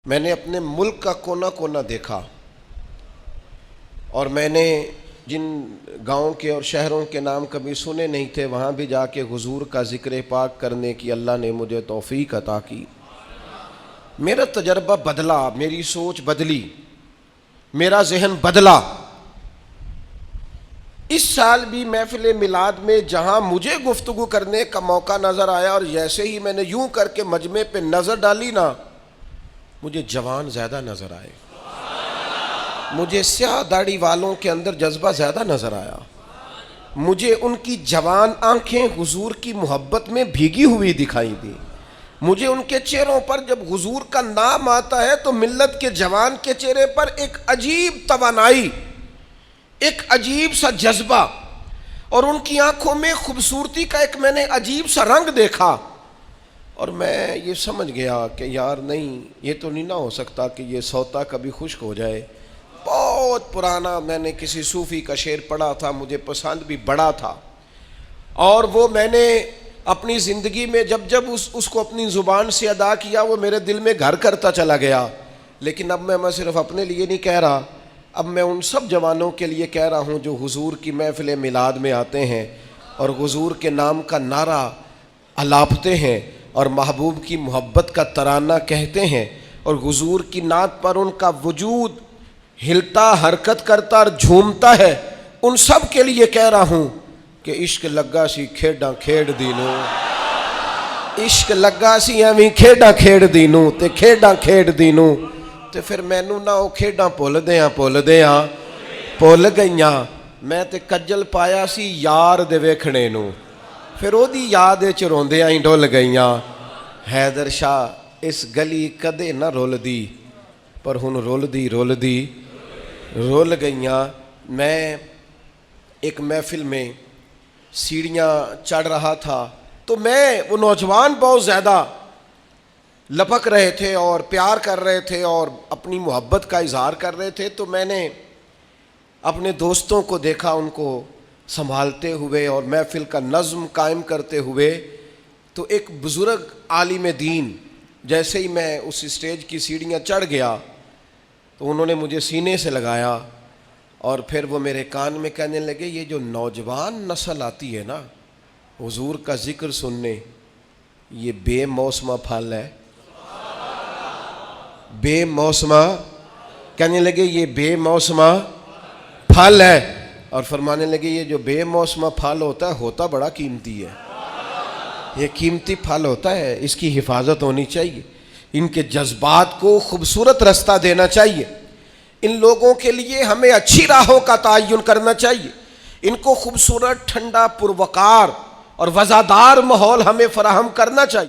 میں نے اپنے ملک کا کونا کونا دیکھا، اور میں نے جن گاؤں کے اور شہروں کے نام کبھی سنے نہیں تھے وہاں بھی جا کے حضور کا ذکر پاک کرنے کی اللہ نے مجھے توفیق عطا کی۔ میرا تجربہ بدلا، میری سوچ بدلی، میرا ذہن بدلا۔ اس سال بھی محفل میلاد میں جہاں مجھے گفتگو کرنے کا موقع نظر آیا، اور جیسے ہی میں نے یوں کر کے مجمع پہ نظر ڈالی نا، مجھے جوان زیادہ نظر آئے، مجھے سیاہ داڑھی والوں کے اندر جذبہ زیادہ نظر آیا، مجھے ان کی جوان آنکھیں حضور کی محبت میں بھیگی ہوئی دکھائی دی، مجھے ان کے چہروں پر جب حضور کا نام آتا ہے تو ملت کے جوان کے چہرے پر ایک عجیب توانائی، ایک عجیب سا جذبہ، اور ان کی آنکھوں میں خوبصورتی کا ایک میں نے عجیب سا رنگ دیکھا، اور میں یہ سمجھ گیا کہ یار نہیں، یہ تو نہیں نہ ہو سکتا کہ یہ سوتا کبھی خشک ہو جائے۔ بہت پرانا میں نے کسی صوفی کا شعر پڑھا تھا، مجھے پسند بھی بڑا تھا، اور وہ میں نے اپنی زندگی میں جب جب اس کو اپنی زبان سے ادا کیا وہ میرے دل میں گھر کرتا چلا گیا۔ لیکن اب میں صرف اپنے لیے نہیں کہہ رہا، اب میں ان سب جوانوں کے لیے کہہ رہا ہوں جو حضور کی محفل میلاد میں آتے ہیں اور حضور کے نام کا نعرہ الاپتے ہیں اور محبوب کی محبت کا ترانہ کہتے ہیں، اور حضور کی نعت پر ان کا وجود ہلتا، حرکت کرتا اور جھومتا ہے، ان سب کے لیے کہہ رہا ہوں کہ عشق لگا سی کھیڈاں کھیڈ دینوں، عشق لگا سی ایویں کھیڈاں کھیڈ دینوں تے کھیڈاں کھیڈ دینوں، تے پھر مینوں نہ او کھیڈاں بھول گئیاں، میں تے کجل پایا سی یار دے ویکھنے نوں، پھر او دی یاد وچ روندیاں ہی ڈول گئیاں۔ حیدر شاہ اس گلی کدے نہ رول دی، پر ہن رول دی رول گئیاں۔ میں ایک محفل میں سیڑھیاں چڑھ رہا تھا تو میں وہ نوجوان بہت زیادہ لپک رہے تھے اور پیار کر رہے تھے اور اپنی محبت کا اظہار کر رہے تھے، تو میں نے اپنے دوستوں کو دیکھا ان کو سنبھالتے ہوئے اور محفل کا نظم قائم کرتے ہوئے۔ تو ایک بزرگ عالم دین، جیسے ہی میں اس اسٹیج کی سیڑھیاں چڑھ گیا تو انہوں نے مجھے سینے سے لگایا، اور پھر وہ میرے کان میں کہنے لگے یہ جو نوجوان نسل آتی ہے نا حضور کا ذکر سننے، یہ بے موسمہ پھل ہے، بے موسمہ، کہنے لگے یہ بے موسمہ پھل ہے، اور فرمانے لگے یہ جو بے موسمہ پھل ہوتا بڑا قیمتی ہے، یہ قیمتی پھل ہوتا ہے، اس کی حفاظت ہونی چاہیے، ان کے جذبات کو خوبصورت رستہ دینا چاہیے، ان لوگوں کے لیے ہمیں اچھی راہوں کا تعین کرنا چاہیے، ان کو خوبصورت، ٹھنڈا، پروقار اور وزادار ماحول ہمیں فراہم کرنا چاہیے۔